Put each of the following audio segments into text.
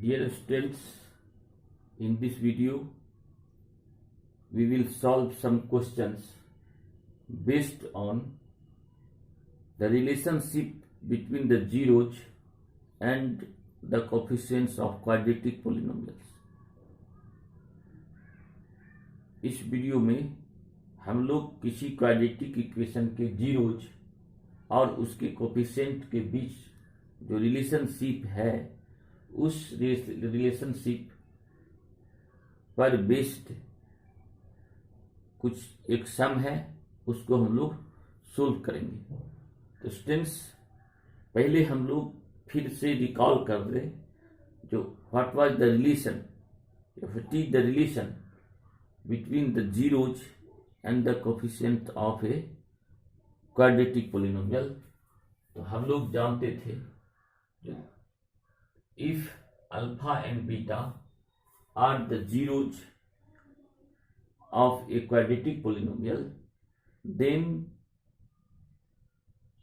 Dear students, in this video we will solve some questions based on the relationship between the zeros and the coefficients of quadratic polynomials. इस video में हम लोग किसी quadratic equation के zeros और उसके coefficient के बीच जो रिलेशनशिप है उस रिलेशनशिप पर बेस्ड कुछ एक सम है उसको हम लोग सोल्व करेंगे। तो स्टूडेंट्स, पहले हम लोग फिर से रिकॉल कर दें जो what was the relation, what is the relation between the zeros and the coefficient of a quadratic polynomial। तो हम लोग जानते थे if alpha and beta are the zeros of a quadratic polynomial, then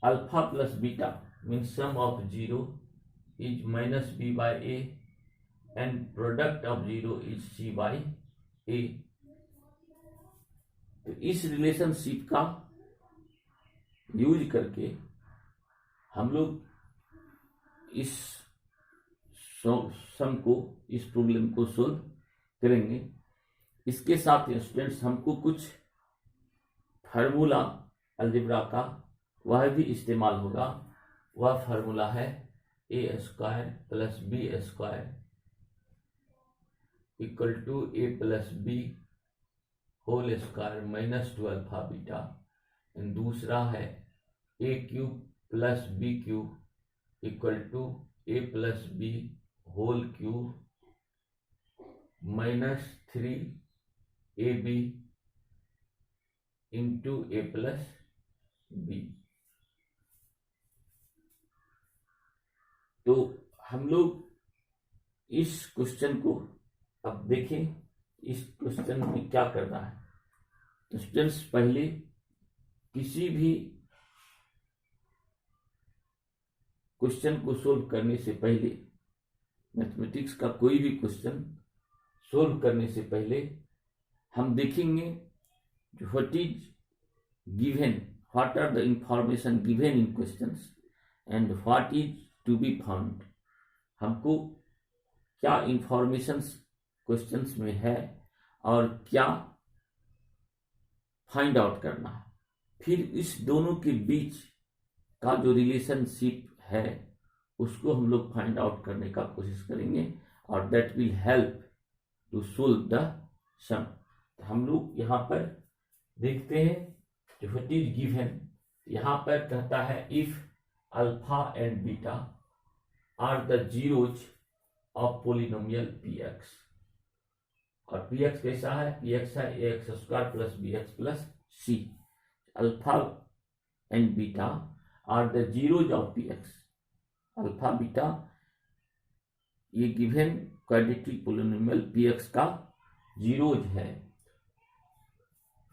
alpha plus beta means sum of 0 is minus b by a and product of 0 is c by a। तो इस relationship का use करके हम लोग इस सम को, इस problem को सोल्व करेंगे। इसके साथ स्टूडेंट्स हमको कुछ फार्मूला अलजेब्रा का वह भी इस्तेमाल होगा। वह फार्मूला है A square plus B square equal to A plus B whole square minus 2 alpha beta. दूसरा है A cube plus B cube equal to A plus B whole cube minus 3 A B into A plus B. तो हम लोग इस question को अब देखें, इस क्वेश्चन में क्या करना है। तो स्टूडेंट्स, पहले किसी भी क्वेश्चन को सोल्व करने से पहले, मैथमेटिक्स का कोई भी क्वेश्चन सोल्व करने से पहले हम देखेंगे what is given, what are the information given in questions and what is to be found. हमको क्या इंफॉर्मेशंस क्वेश्चंस में है और क्या फाइंड आउट करना है। फिर इस दोनों के बीच का जो रिलेशनशिप है उसको हम लोग फाइंड आउट करने का कोशिश करेंगे और that will help to solve the sum. हम लोग यहाँ पर देखते हैं व्हाट इज गिवन। यहाँ पर कहता है if alpha and beta are the zeros of polynomial P X. और पी एक्स कैसा है? पी एक्स है A X square plus B X plus C. Alpha and beta are the zeros of P X. Alpha beta ये given quadratic polynomial P X का zeros है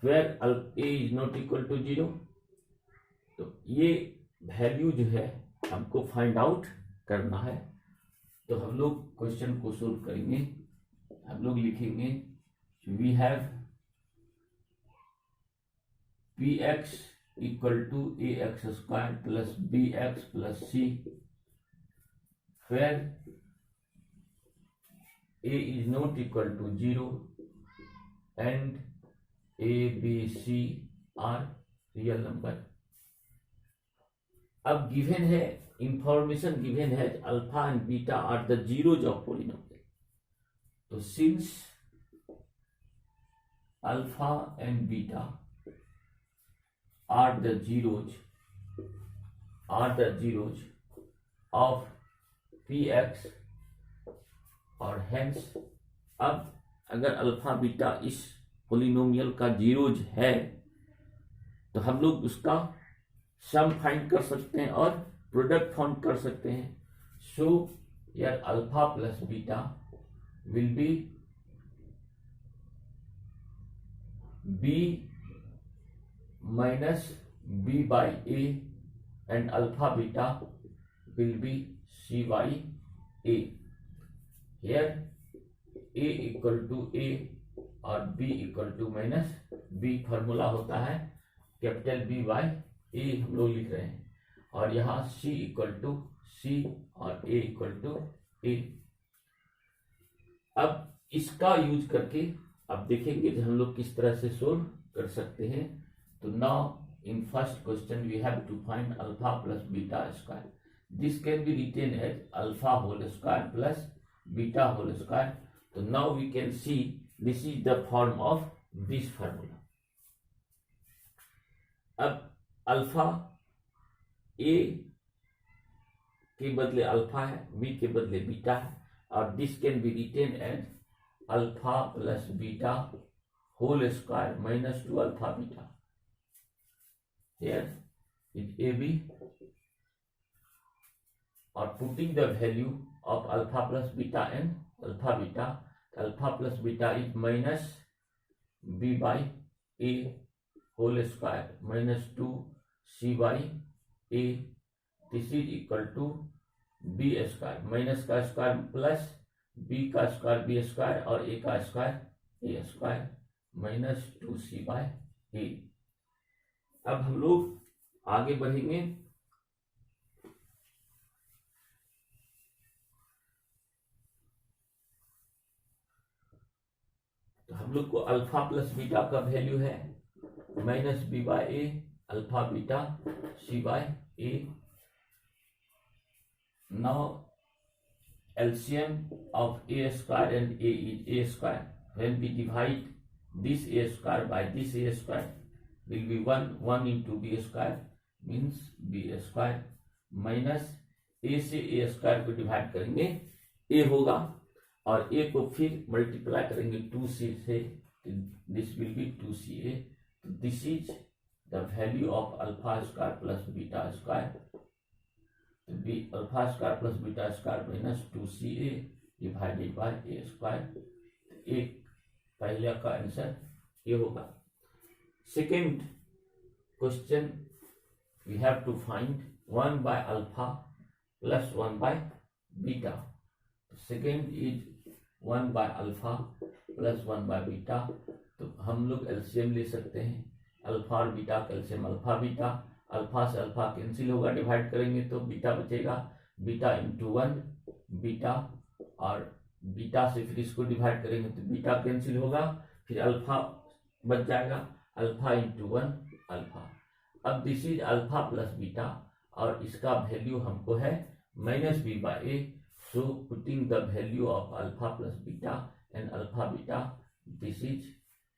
where A is not equal to 0। तो ये value जो है हमको find out करना है। तो हम लोग क्वेश्चन को सोल्व करेंगे। हम लोग लिखेंगे we have P X equal to A X square plus B X plus C where A is not equal to 0 and A B C are real number. अब गिवन है, इंफॉर्मेशन गिवन है alpha and beta are the zeros of polynomial. तो since alpha and beta are the zeros of P X और hence, अब अगर alpha beta इस polynomial का zeros है तो हम लोग उसका सम फाइंड कर सकते हैं और प्रोडक्ट फाइंड कर सकते हैं। सो यार alpha plus beta will be b minus b by a and alpha beta will be c by a। Here a equal to a और b equal to minus b formula होता है capital B bye a हम लोग लिख रहे हैं, और यहाँ c इक्वल टू c और a इक्वल टू a। अब इसका यूज करके अब देखेंगे कि हम लोग किस तरह से सोल्व कर सकते हैं। तो now in first question we have to find alpha plus beta square. This can be written as alpha whole square plus beta whole square. तो now we can see this is the form of this formula. अब alpha A के बदले alpha है, B के बदले beta है, और this can be written as alpha plus beta whole square minus 2 alpha beta. Here is AB, or putting the value of alpha plus beta and alpha plus beta is minus B by A whole square minus 2 C by A. This is equal to B square, minus का square plus B का square B square और A का square A square minus 2C by A। अब हम लोग आगे बढ़ेंगे। तो हम लोग को अल्फा प्लस बीटा का वैल्यू है minus B by a alpha beta c by A. Now LCM of a square and a is A square. When we divide this a square by this a square will be 1 into b square means b square minus a से a square को divide करेंगे a होगा, और a को फिर multiply करेंगे 2c से, this will be 2ca। तो this is the value of alpha square plus beta square. तो alpha square plus beta square minus 2ca divided by a square. एक पहले का आंसर ये होगा। Second question, we have to find 1 by alpha plus 1 by beta. Second is 1 by alpha plus 1 by beta. तो हम लोग LCM ले सकते हैं, अल्फा और बीटा का एलसीएम अल्फा बीटा। अल्फा से अल्फा कैंसिल होगा, डिवाइड करेंगे तो बीटा बचेगा, बीटा इंटू 1 बीटा, और बीटा से फिर इसको डिवाइड करेंगे तो बीटा कैंसिल होगा, फिर अल्फा बच जाएगा, अल्फा इंटू 1 अल्फा। अब this is alpha plus beta, और इसका वैल्यू हमको है minus B by A. So putting the value of alpha plus beta and alpha beta, this is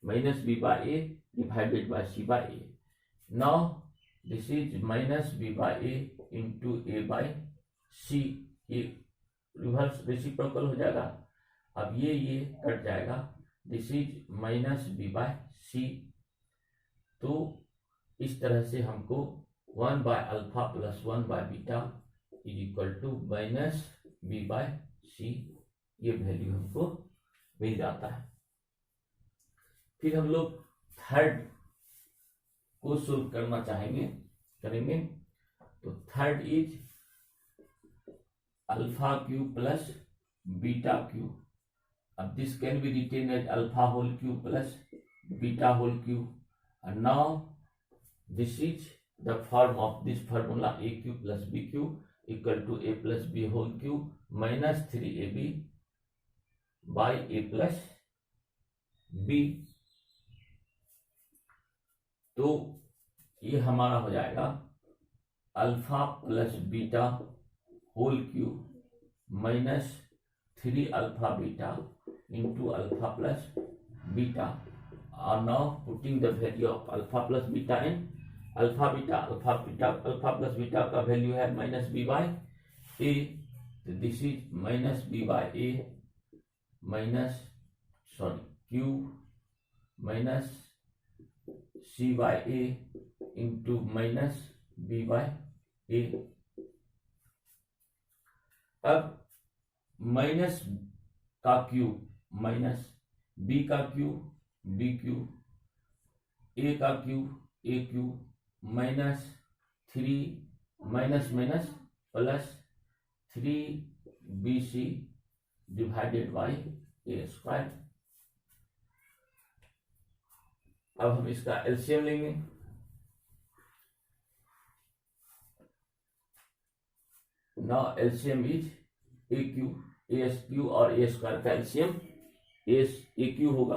minus B by A divided by C by A. Now this is minus B by A into A by C. ये reverse reciprocal हो जाएगा। अब ये cut जाएगा, this is minus B by सी। तो इस तरह से हमको 1 by alpha plus 1 by beta is equal to minus B by C, ये वैल्यू हमको मिल जाता है। फिर हम लोग थर्ड को सोल्व करना करेंगे। तो third is alpha cube plus beta cube. अब this can be written as alpha whole cube plus beta whole cube. And now this is the form of this formula, a cube plus b cube equal to a plus b whole cube minus 3ab by a plus b। तो ये हमारा हो जाएगा alpha plus beta whole cube minus 3 alpha beta into alpha plus beta. Are now putting the value of alpha plus beta in alpha plus beta का value है minus B by A. तो this is minus B by A cube minus C by A into minus B by A. अब minus का cube minus B का cube B cube, A का cube A cube minus 3 minus minus plus 3bc divided by A square. अब हम इसका LCM लेंगे। Now LCM is A cube, A cube और A square का एलसीएम ए Q होगा।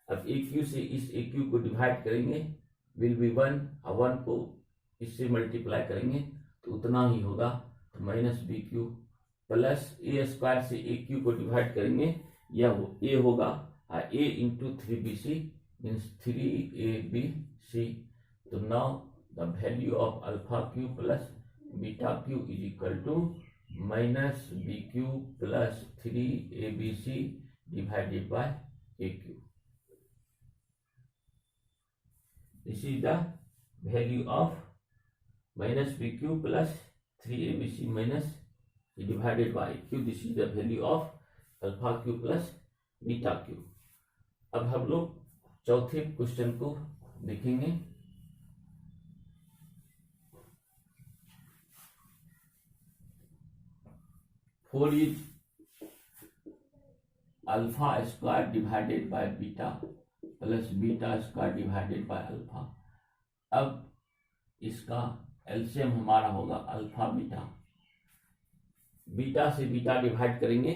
अब ए क्यू से इस ए क्यू को डिवाइड करेंगे, विल बी 1, और 1 को इससे मल्टीप्लाई करेंगे तो उतना ही होगा, तो minus B cube plus a square से ए क्यू को डिवाइड करेंगे, यह ए होगा ए इंटू 3bc मीन्स 3abc। तो now the value of alpha cube plus beta cube is equal to minus B cube plus 3abc divided by a cube. This is the value of minus B cube plus 3abc minus divided by cube. This is the value of alpha cube plus beta cube. अब हम लोग चौथे question को देखेंगे। Four is alpha square divided by beta plus beta square divided by alpha. अब इसका LCM हमारा होगा अल्फा बीटा। बीटा से बीटा डिवाइड करेंगे,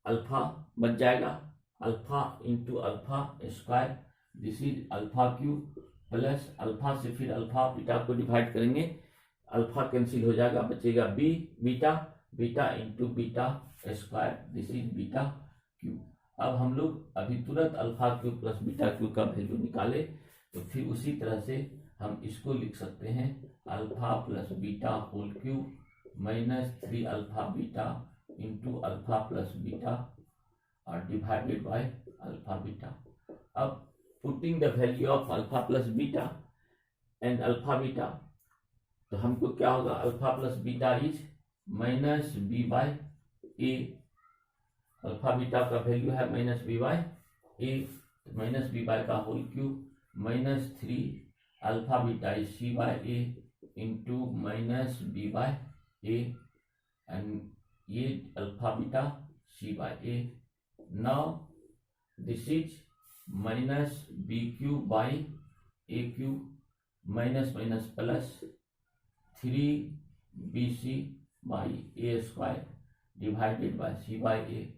अल्फा बच जाएगा, alpha into alpha square. This is alpha cube plus alpha से फिर अल्फा बीटा को डिवाइड करेंगे, अल्फा कैंसिल हो जाएगा, बचेगा b beta, beta into beta square. This is beta cube. अब हम लोग अभी तुरंत alpha cube plus beta cube का वैल्यू निकाले, तो फिर उसी तरह से हम इसको लिख सकते हैं alpha plus beta whole cube minus 3 alpha beta into alpha plus beta और डिवाइडेड बाय अल्फा बीटा। अब putting the value of alpha plus beta and alpha beta, तो हमको क्या होगा, alpha plus beta is minus B by a. Alpha beta का value है minus B by a, minus B by का whole cube minus 3 alpha beta is c by A into minus B by a and ये alpha beta c by A. Now this is minus B cube by a cube minus minus plus 3bc by A square divided by C by A.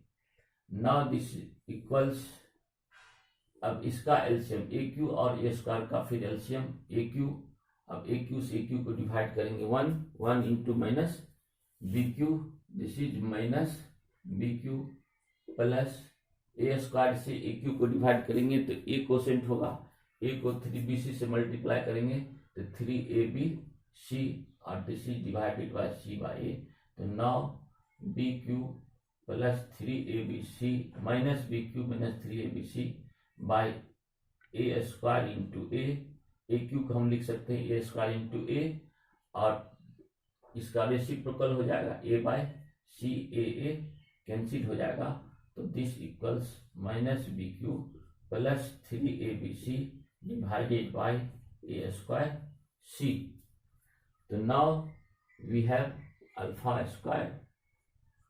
Now this equals, अब इसका LCM ए cube और A square का फिर LCM ए Q. अब ए Q से a cube को divide करेंगे 1 into minus B cube, this is minus B cube plus a square से ए क्यू को डिवाइड करेंगे तो ए कोसेंट होगा, ए को 3bc से मल्टीप्लाई करेंगे तो 3abc और this is divided by C by A. तो now B cube plus 3abc minus B cube minus 3abc by A square into A cube को हम लिख सकते हैं ए स्क्वायर इंटू ए और इसका रेसिप्रोकल हो जाएगा ए बाय सी ए कैंसिल हो जाएगा, तो this equals minus B cube plus 3abc divided by A square C. तो now we have alpha square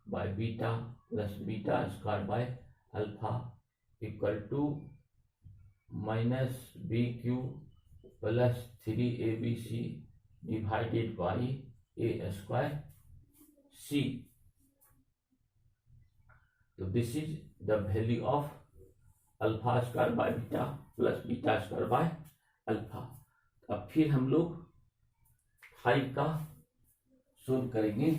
by beta plus beta square by alpha equal to minus B cube plus 3abc divided by A square C. तो this is the value of alpha square by beta plus beta square by alpha. अब फिर हम लोग 5 का solve करेंगे।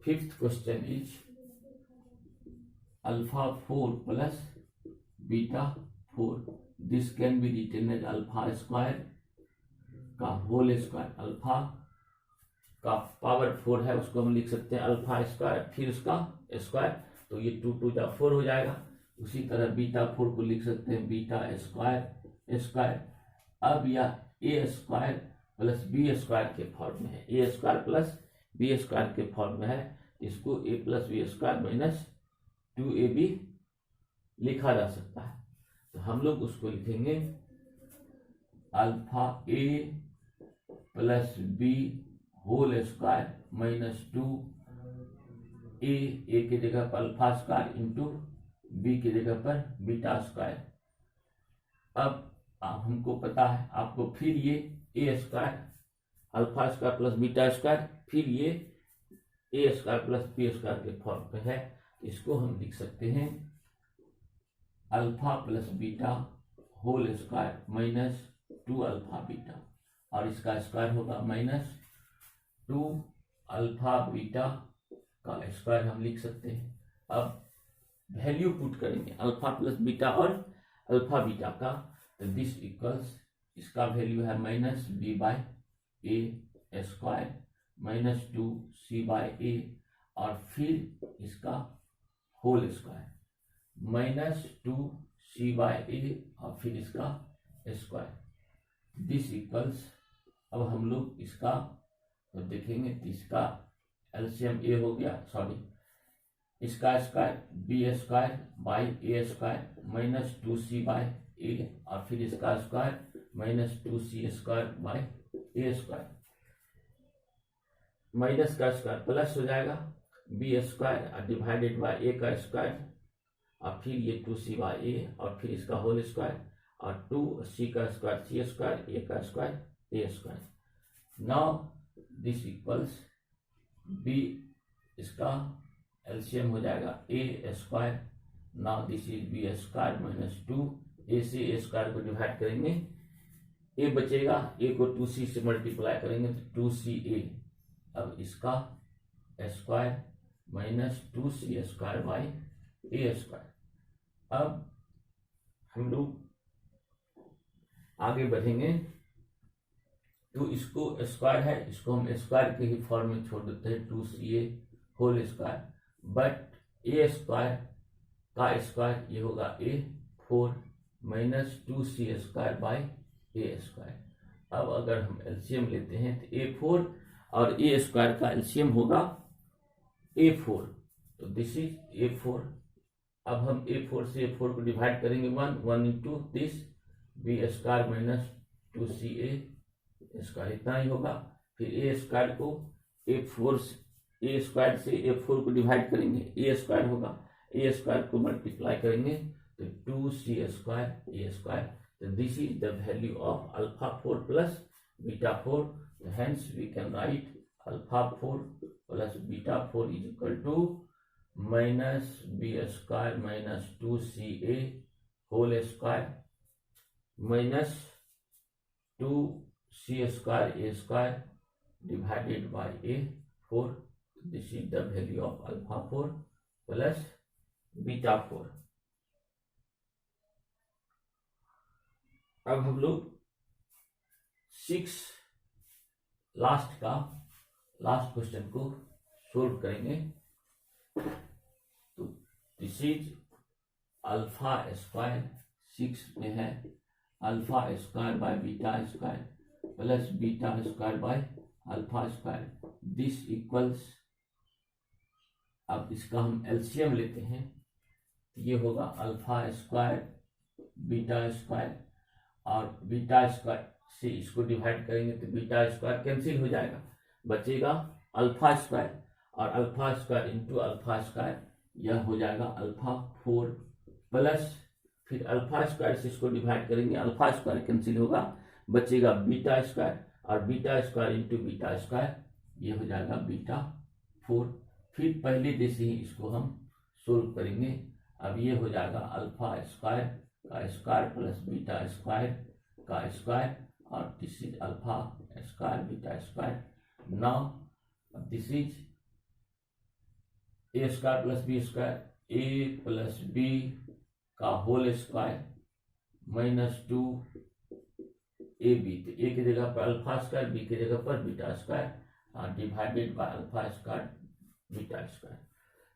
Fifth question is alpha 4 plus beta 4, this can be written as alpha square का whole square. Alpha का power 4 है, उसको हम लिख सकते हैं अल्फा स्क्वायर फिर उसका स्क्वायर, तो ये 2 2 4 हो जाएगा। उसी तरह बीटा 4 को लिख सकते हैं बीटा स्क्वायर स्क्वायर। अब यह A square plus B square के फॉर्म में है, A square plus B square के फॉर्म में है, इसको A plus B square minus 2ab लिखा जा सकता है। तो हम लोग उसको लिखेंगे alpha A plus B whole square minus 2 A की जगह पर अल्फा स्क्वायर इंटू बी की जगह पर बीटा स्क्वायर। अब हमको पता है, आपको फिर ये A square alpha square plus beta square, फिर ये A square plus B square के फॉर्म पे है। इसको हम लिख सकते हैं alpha plus beta whole square minus 2 alpha beta, और इसका स्क्वायर होगा माइनस 2 अल्फा बीटा का स्क्वायर हम लिख सकते हैं। अब वैल्यू पुट करेंगे अल्फा प्लस बीटा और अल्फा बीटा का, तो दिस इक्वल्स, इसका वैल्यू है minus B by A square minus 2 C by A, और फिर इसका whole square minus 2 C by A और फिर इसका स्क्वायर, दिस इक्वल्स। अब हम लोग इसका तो देखेंगे, इसका एलसीएम ए हो गया, सॉरी इसका square B square by A square minus 2c by A, और फिर इसका square minus 2c square by A square, minus का स्क्वायर प्लस हो जाएगा B square divided by A का स्क्वायर, और फिर ये 2c बाय ए और फिर इसका होल स्क्वायर, और 2c का स्क्वायर सी स्क्वायर ए का square A square. Now this equals B, इसका एलसीएम हो जाएगा A square, now this is B square minus 2, A से ए स्क्वायर को डिवाइड करेंगे, ए बचेगा, ए को 2c से मल्टीप्लाई करेंगे तो 2ca, अब इसका square minus 2c square by A square. अब हम लोग आगे बढ़ेंगे, तो इसको स्क्वायर है, इसको हम स्क्वायर के ही फॉर्म में छोड़ देते हैं 2ca whole square, but a square का स्क्वायर ये होगा a4 minus 2c square by A square. अब अगर हम एलसीएम लेते हैं तो a4 और ए स्क्वायर का एलसीएम होगा a4, तो दिस इज a4। अब हम a4 से a4 को डिवाइड करेंगे 1 into this b square minus 2ca square, इतना ही होगा। फिर ए स्क्वायर को ए स्क्वायर से a4 को डिवाइड करेंगे, ए स्क्वायर होगा, ए स्क्वायर को मल्टीप्लाई करेंगे तो 2c स्क्वायर ए स्क्वायर, तो this is the value of alpha 4 plus beta 4, hence we can write alpha 4 plus beta 4 is equal to minus b square minus 2ca whole square minus 2c square A square divided by a4, this is the value of alpha 4 plus beta 4। अब हम लोग 6 last question को solve करेंगे। तो this is alpha square 6 में है alpha square by beta square plus beta square by alpha square, this equals, अब इसका हम एलसीएम लेते हैं, ये होगा अल्फा स्क्वायर बीटा स्क्वायर, और बीटा स्क्वायर से इसको डिवाइड करेंगे तो बीटा स्क्वायर कैंसिल हो जाएगा, बचेगा अल्फा स्क्वायर, और alpha square into alpha square, यह हो जाएगा अल्फा 4 प्लस, फिर अल्फा स्क्वायर से इसको डिवाइड करेंगे, अल्फा स्क्वायर कैंसिल होगा, बचेगा बीटा स्क्वायर, और beta square into beta square, ये हो जाएगा बीटा 4। फिर पहले जैसे ही इसको हम सोल्व करेंगे, अब ये हो जाएगा अल्फा स्क्वायर का स्क्वायर प्लस बीटा स्क्वायर का स्क्वायर, और this is alpha square beta square. Now this is A square plus B square, A plus B का whole square minus 2 A B, तो ए की जगह पर अल्फा स्क्वायर, बी की जगह पर beta square divided by alpha square beta square.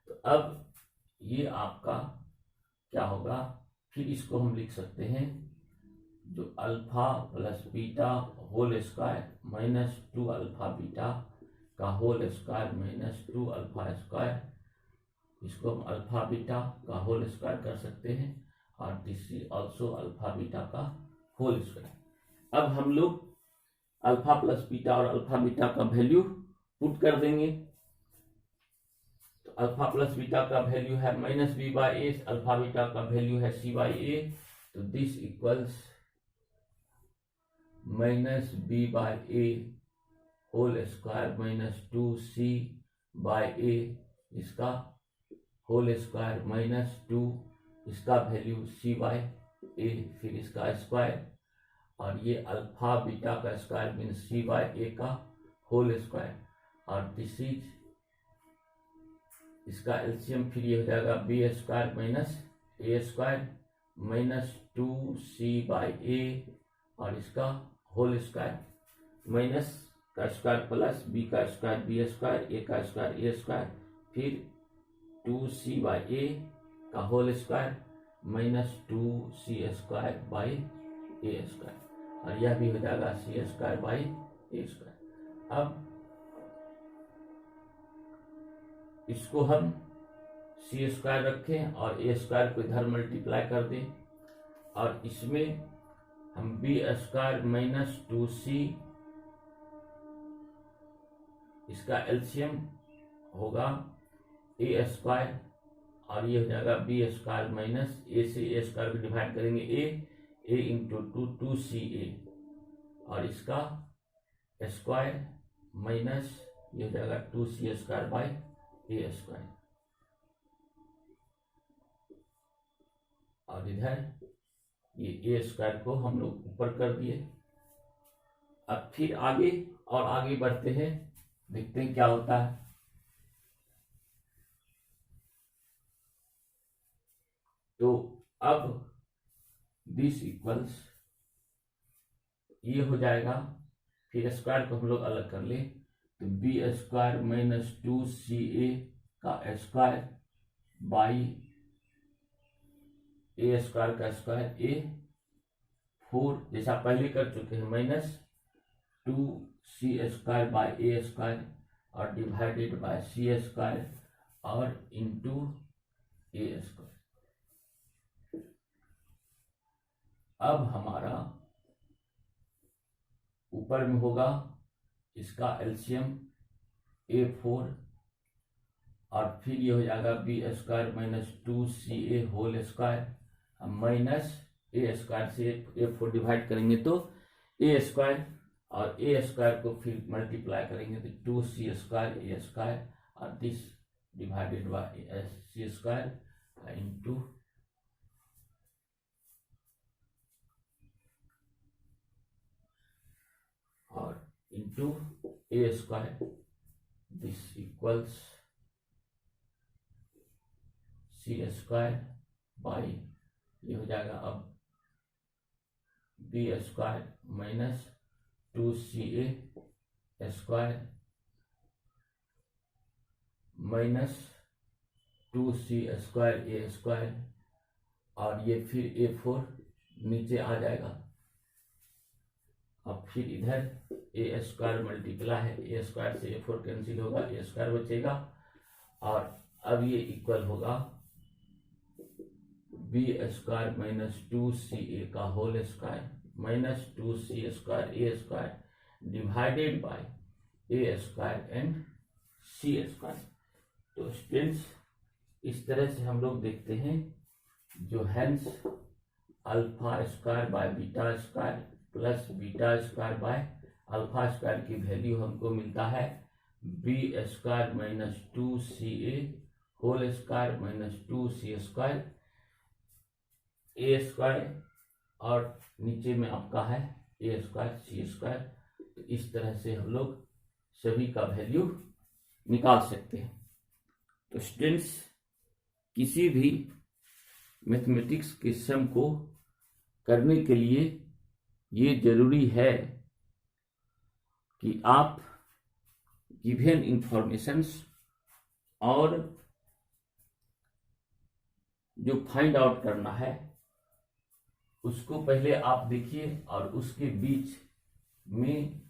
तो अब ये आपका क्या होगा, फिर इसको हम लिख सकते हैं जो alpha plus beta whole square minus 2 alpha beta का whole square minus 2 alpha square, इसको हम अल्फा बीटा का होल स्क्वायर कर सकते हैं, और this is also alpha beta का होल स्क्वायर। अब हम लोग अल्फा प्लस बीटा और अल्फा बीटा का वैल्यू पुट कर देंगे। तो अल्फा प्लस बीटा का वैल्यू है -b/a, अल्फा बीटा का वैल्यू है c/a, तो this equals -b/a whole square -2c/a, इसका होल स्क्वायर -2, इसका वैल्यू c/a, फिर इसका स्क्वायर, और ये अल्फा बीटा का स्क्वायर मीन्स c/a का होल स्क्वायर, और दिस इज इसका एलसीएम, फिर ये हो जाएगा b² -a² -2c/a, और इसका होल स्क्वायर, माइनस का स्क्वायर प्लस b का स्क्वायर b², a का स्क्वायर a², फिर 2c/a का होल स्क्वायर -2c²/a², और यह भी हो जाएगा c²/a²। अब इसको हम c² रखें और a² को इधर मल्टीप्लाई कर दें, और इसमें हम b² -2c, इसका एलसीएम होगा a², और ये हो जाएगा b² माइनस a से a² को डिवाइड करेंगे a इंटू 2c/a, और इसका स्क्वायर माइनस ये हो जाएगा 2c²/a², और इधर ये a² को हम लोग ऊपर कर दिए। अब फिर आगे और आगे बढ़ते हैं, देखते हैं क्या होता है। तो अब दिस इक्वल्स ये हो जाएगा, फिर स्क्वायर को हम लोग अलग कर ले, तो b² -2ca का स्क्वायर बाई a² का स्क्वायर a4, जैसा पहले कर चुके हैं, -2c²/a² और डिवाइडेड बाय c² और इंटू a²। अब हमारा ऊपर में होगा इसका एलसीएम a4, और फिर ये हो जाएगा b² -2ca whole square minus a² से a4 डिवाइड करेंगे तो a², और a² को फिर मल्टीप्लाई करेंगे तो 2c²/a², और this divided by c² into और into a², this equals c² by ये हो जाएगा अब b² minus 2ca² minus 2c²/a², और ये फिर a4 नीचे आ जाएगा। अब फिर इधर a² मल्टीप्लाई है, a² से a4 कैंसिल होगा, a² बचेगा, और अब ये इक्वल होगा b² -2ca का whole square minus 2c²/a² divided by a² and c²। तो स्टूडेंट्स, इस तरह से हम लोग देखते हैं, जो हैंस α² प्लस β² α² की वैल्यू हमको मिलता है b² -2ca whole square minus 2c² a², और नीचे में आपका है a² c²। तो इस तरह से हम लोग सभी का वैल्यू निकाल सकते हैं। तो स्टूडेंट्स, किसी भी मैथमेटिक्स के सम को करने के लिए ये जरूरी है कि आप गिवन इंफॉर्मेशंस और जो फाइंड आउट करना है उसको पहले आप देखिए, और उसके बीच में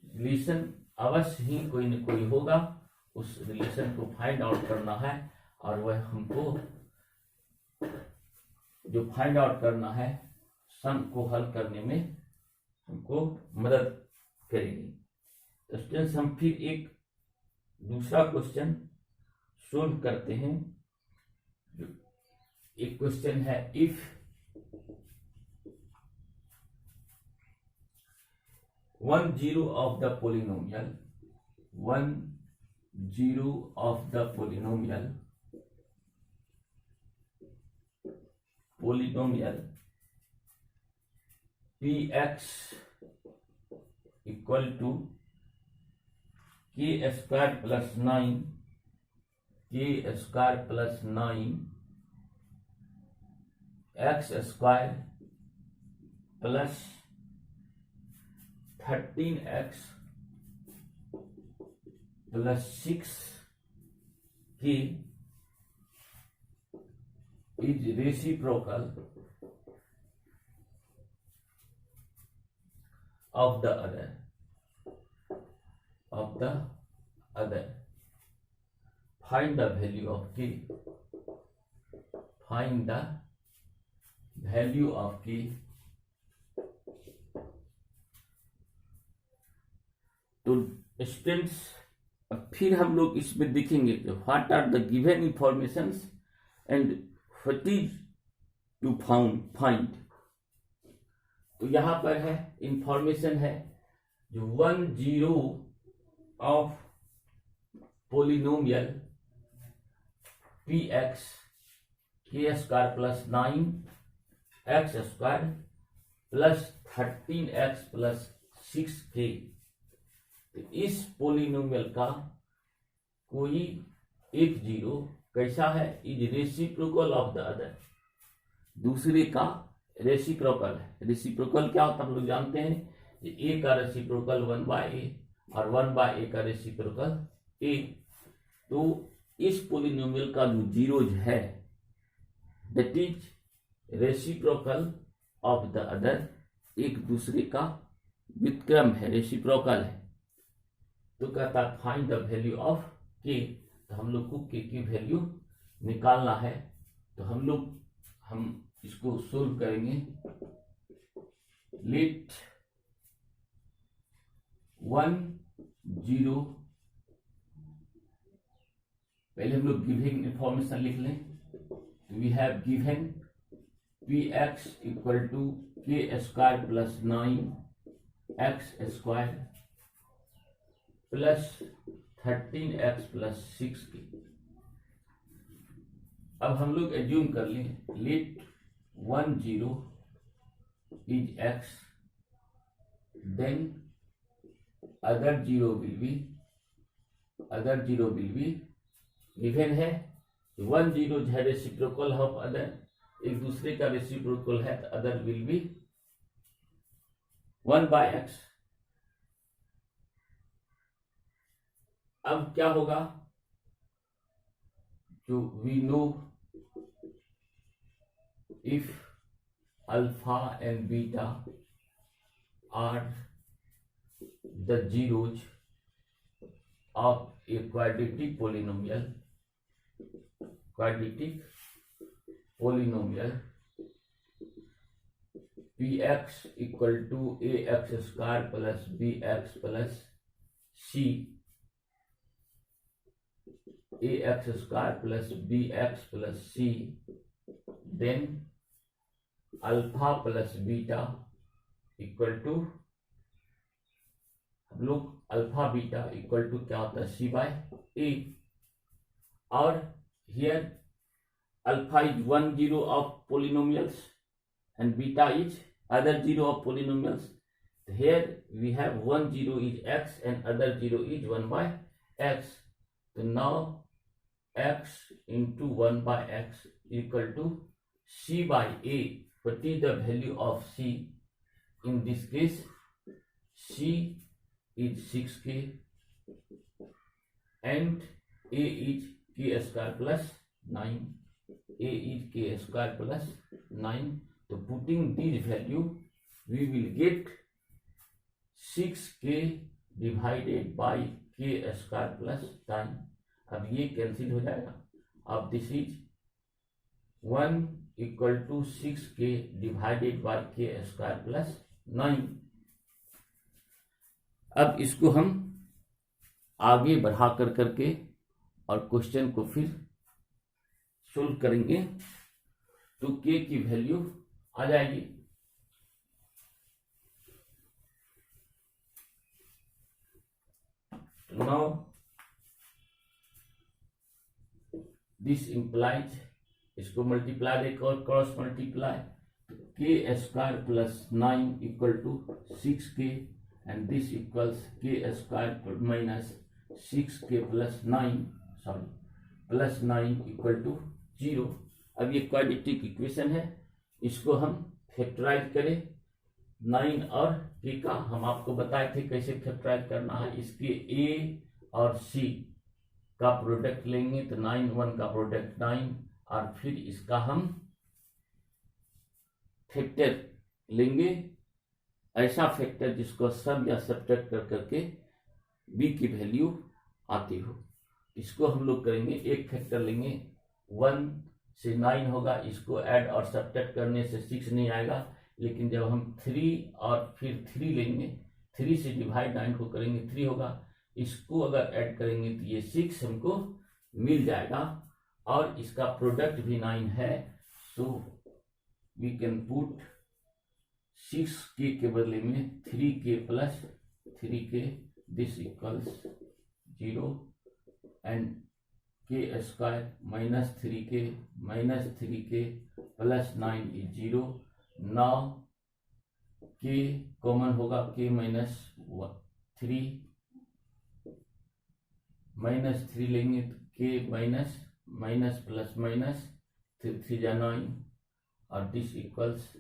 रिलेशन अवश्य ही कोई न कोई होगा, उस रिलेशन को फाइंड आउट करना है, और वह हमको जो फाइंड आउट करना है सम को हल करने में हमको मदद करेगी। तो स्टूडेंट्स हम फिर एक दूसरा क्वेश्चन सोल्व करते हैं। एक क्वेश्चन है, if one zero of the polynomial px equal to k square plus 9 x square plus 13x plus 6k is reciprocal of the other. Find the value of k. Find the value of k. तो students अब फिर हम लोग इसमें देखेंगे कि what are the given informations and what is to find. तो यहां पर है इंफॉर्मेशन है जो 1 zero of polynomial px k square plus 9 x square plus 13x plus 6k। तो इस पोलिनोमियल का कोई एक जीरो कैसा है, is reciprocal of the other, दूसरे का रेसिप्रोकल है। रेसिप्रोकल क्या होता है हम लोग जानते हैं कि ए का रेसिप्रोकल 1/a और 1/a का रेसिप्रोकल a। तो इस पोलिनोमियल का जो जीरोज है that is reciprocal of the other, एक दूसरे का व्युत्क्रम है, रेसिप्रोकल है। तो कहता है फाइंड द वैल्यू ऑफ के। तो हम लोग को के की वैल्यू निकालना है। तो हम इसको सोल्व करेंगे। लेट 1 0, पहले हम लोग गिवन इंफॉर्मेशन लिख लें। We have given px equal to k square plus 9 x square plus 13x plus 6k। अब हम लोग एज्यूम कर लें let 1 0 is x, then other zero will be given है 1 0 है रेसिप्रोकल ऑफ अदर, एक दूसरे का रेसिप्रोकल है तो अदर विल बी 1/x। अब क्या होगा, जो we know if alpha and beta are the zeros of a quadratic polynomial px equal to ax square plus bx plus c, ax square plus bx plus c, then alpha plus beta equal to, हम लोग alpha beta equal to क्या होता है c/a। और here alpha is 1 0 of polynomials and beta is other zero of polynomials. Here we have 1 0 is x and other 0 is 1/x. So now x into 1/x equal to c/a. What is the value of c? In this case c is 6k and a is k square plus 9. a is k square plus 9. So putting this value we will get 6k divided by k square plus 9. अब ये cancel हो जाएगा। अब this is 1 equal to 6k divided by k square plus 9। अब इसको हम आगे बढ़ा कर करके और क्वेश्चन को फिर सोल्व करेंगे तो के की वैल्यू आ जाएगी। नाउ दिस इंप्लाइज, इसको मल्टीप्लाई देखो और cross multiply, k square plus 9 equal to 6k and this equals k square minus 6k plus 9 equal to 0। अब ये क्वाड्रेटिक इक्वेशन है, इसको हम फैक्टराइज करें 9 और k का, हम आपको बताए थे कैसे फैक्टराइज करना है। इसके a और c का प्रोडक्ट लेंगे तो 9 1 का प्रोडक्ट 9, और फिर इसका हम फैक्टर लेंगे, ऐसा फैक्टर जिसको सम या सब्ट्रैक्ट कर करके b की वैल्यू आती हो। इसको हम लोग करेंगे, एक फैक्टर लेंगे 1 से 9 होगा, इसको ऐड और सब्ट्रैक्ट करने से 6 नहीं आएगा, लेकिन जब हम 3 और फिर 3 लेंगे, 3 से डिवाइड 9 को करेंगे 3 होगा, इसको अगर ऐड करेंगे तो ये 6 हमको मिल जाएगा, और इसका प्रोडक्ट भी 9 है, so we can put 6k के बदले में 3k plus 3k, this equals 0 and k square minus 3k plus 9 is 0। Now k common होगा, k माइनस 3 लेंगे तो k माइनस प्लस माइनस 3 जा 9, और this equals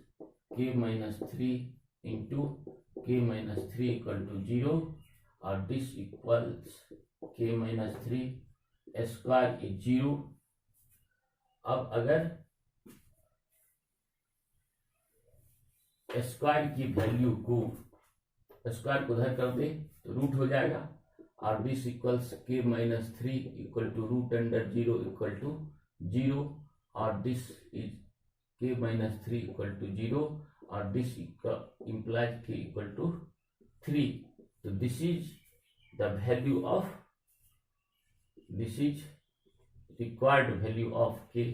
k minus 3 into k minus 3 equal to 0, और this equals k minus 3 square is 0। अब अगर square की value को, स्क्वायर को उधर कर दे तो रूट हो जाएगा, और this equals k minus 3 equal to root under 0 equal to 0, और this is k minus 3 equal to 0, और this implies k equal to 3। तो this is the value of, this is required value of k,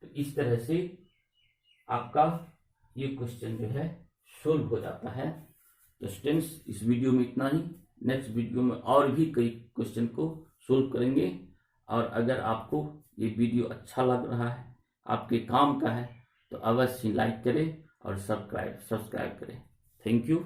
तो इस तरह से आपका ये question जो है सोल्व हो जाता है। तो स्टूडेंट्स, इस वीडियो में इतना ही, नेक्स्ट वीडियो में और भी कई क्वेश्चन को सोल्व करेंगे, और अगर आपको ये वीडियो अच्छा लग रहा है, आपके काम का है, तो अवश्य लाइक करें और सब्सक्राइब करें। Thank you.